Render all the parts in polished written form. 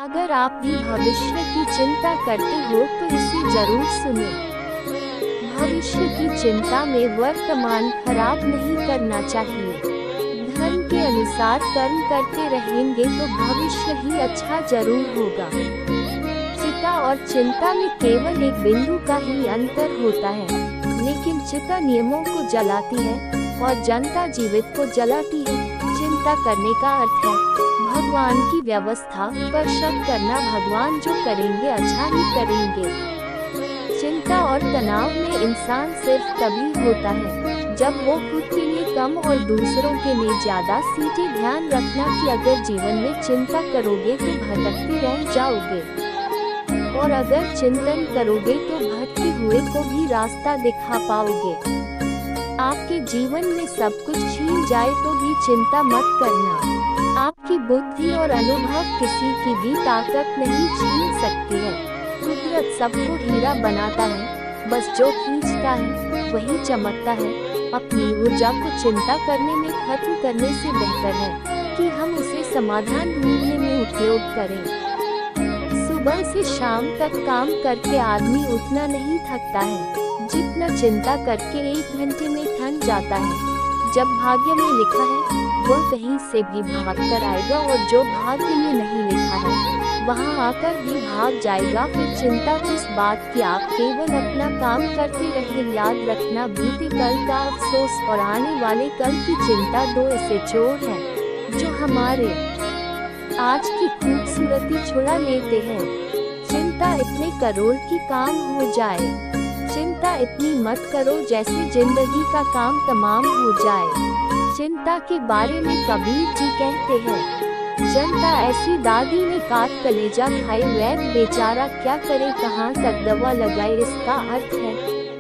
अगर आप भी भविष्य की चिंता करते हो तो इसे जरूर सुने। भविष्य की चिंता में वर्तमान खराब नहीं करना चाहिए। धर्म के अनुसार कर्म करते रहेंगे तो भविष्य ही अच्छा जरूर होगा। चिता और चिंता में केवल एक बिंदु का ही अंतर होता है, लेकिन चिता नियमों को जलाती है और जनता जीवित को जलाती है। चिंता करने का अर्थ है भगवान की व्यवस्था पर शक करना। भगवान जो करेंगे अच्छा ही करेंगे। चिंता और तनाव में इंसान सिर्फ तभी होता है जब वो खुद के लिए कम और दूसरों के लिए ज्यादा। सीधे ध्यान रखना कि अगर जीवन में चिंता करोगे तो भटकते रह जाओगे, और अगर चिंतन करोगे तो भटके हुए को भी रास्ता दिखा पाओगे। आपके जीवन में सब कुछ छीन जाए तो भी चिंता मत करना। आपकी बुद्धि और अनुभव किसी की भी ताकत नहीं छीन सकती है। कुदरत सबको हीरा बनाता है, बस जो खींचता है वही चमकता है। अपनी ऊर्जा को चिंता करने में खत्म करने से बेहतर है कि हम उसे समाधान ढूंढने में उपयोग करें। सुबह से शाम तक काम करके आदमी उतना नहीं थकता है जितना चिंता करके 1 घंटे में थक जाता है। जब भाग्य में लिखा है वह कहीं से भी भाग कर आएगा, और जो भाग्य में नहीं लिखा है वहाँ आकर भी भाग जाएगा। फिर चिंता किस बात की, आप केवल अपना काम करते रहे। याद रखना, बीते कल का अफसोस और आने वाले कल की चिंता दो ऐसे चोर हैं जो हमारे आज की खूबसूरती छुड़ा लेते हैं। चिंता इतने करोड़ की काम हो जाए, चिंता इतनी मत करो जैसे जिंदगी का काम तमाम हो जाए। चिंता के बारे में कबीर जी कहते हैं, जनता ऐसी दादी ने काट कलेजा खाए, वैद बेचारा क्या करे कहाँ तक दवा लगाए। इसका अर्थ है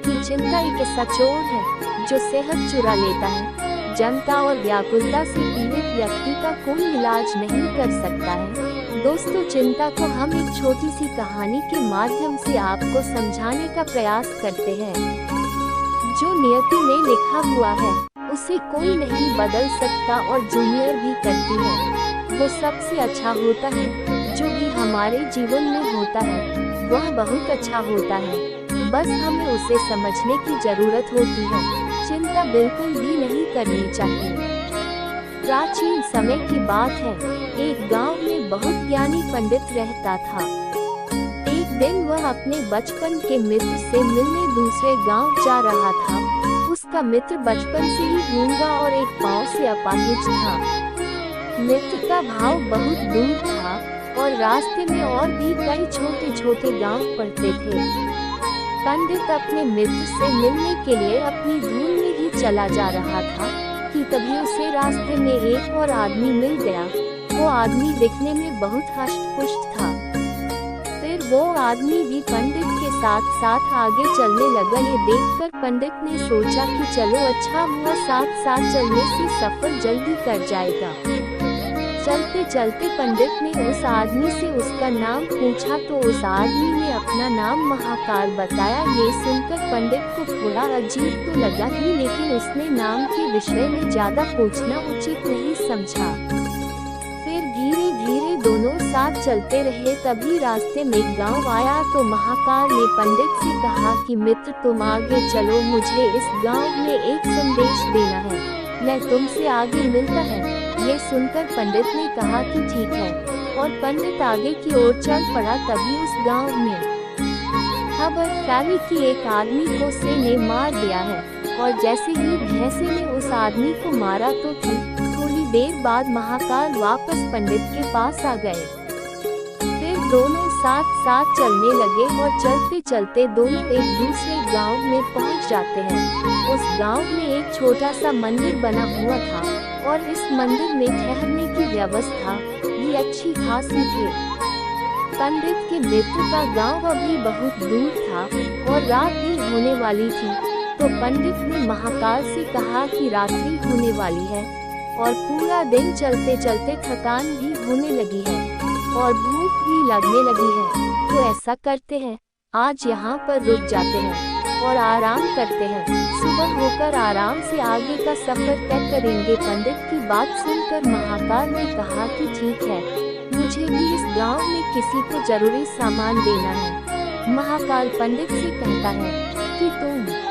कि चिंता एक ऐसा चोर है जो सेहत चुरा लेता है। जनता और व्याकुलता से पीड़ित व्यक्ति का कोई इलाज नहीं कर सकता है। दोस्तों, चिंता को हम एक छोटी सी कहानी के माध्यम से आपको समझाने का प्रयास करते हैं। जो नियति में लिखा हुआ है उसे कोई नहीं बदल सकता, और जूनियर भी करती है। वो सबसे अच्छा होता है जो भी हमारे जीवन में होता है वह बहुत अच्छा होता है, बस हमें उसे समझने की जरूरत होती है। चिंता बिल्कुल भी नहीं करनी चाहिए। प्राचीन समय की बात है, एक गांव में बहुत ज्ञानी पंडित रहता था। एक दिन वह अपने बचपन के मित्र से मिलने दूसरे गांव जा रहा था। उसका मित्र बचपन से ही गूंगा और एक पांव से अपाहिज था। मित्र का भाव बहुत दूर था और रास्ते में और भी कई छोटे छोटे गांव पड़ते थे। पंडित अपने मित्र से मिलने के लिए अपनी धुन में ही चला जा रहा था कि तभी उसे रास्ते में एक और आदमी मिल गया। वो आदमी दिखने में बहुत हष्ट-पुष्ट था। फिर वो आदमी भी पंडित के साथ साथ आगे चलने लगा। ये देखकर पंडित ने सोचा कि चलो अच्छा हुआ, साथ साथ चलने से सफर जल्दी कर जाएगा। चलते चलते पंडित ने उस आदमी से उसका नाम पूछा तो उस आदमी ने अपना नाम महाकाल बताया। ये सुनकर पंडित को थोड़ा अजीब तो लगा ही, लेकिन उसने नाम के विषय में ज्यादा पूछना उचित नहीं समझा। फिर धीरे धीरे दोनों साथ चलते रहे। तभी रास्ते में गांव आया तो महाकाल ने पंडित से कहा कि मित्र तुम आगे चलो, मुझे इस गांव में एक संदेश देना है, मैं तुमसे आगे मिलता है। ये सुनकर पंडित ने कहा कि ठीक है, और पंडित आगे की ओर चल पड़ा। तभी उस गांव में खबर फैली कि एक आदमी को शेर ने मार दिया है, और जैसे ही भैंसे ने उस आदमी को मारा तो थोड़ी देर बाद महाकाल वापस पंडित के पास आ गए। फिर दोनों साथ साथ चलने लगे और चलते चलते दोनों एक दूसरे गांव में पहुंच जाते हैं। उस गांव में एक छोटा सा मंदिर बना हुआ था और इस मंदिर में ठहरने की व्यवस्था भी अच्छी खासी थी। पंडित के मित्र का गांव अभी बहुत दूर था और रात भी होने वाली थी, तो पंडित ने महाकाल से कहा कि रात्रि होने वाली है और पूरा दिन चलते चलते थकान भी होने लगी है और भूख भी लगने लगी है, तो ऐसा करते हैं, आज यहाँ पर रुक जाते हैं और आराम करते हैं। सुबह होकर आराम से आगे का सफर तय करेंगे। पंडित की बात सुनकर महाकाल ने कहा कि ठीक है, मुझे भी इस गांव में किसी को जरूरी सामान देना है। महाकाल पंडित से कहता है कि तुम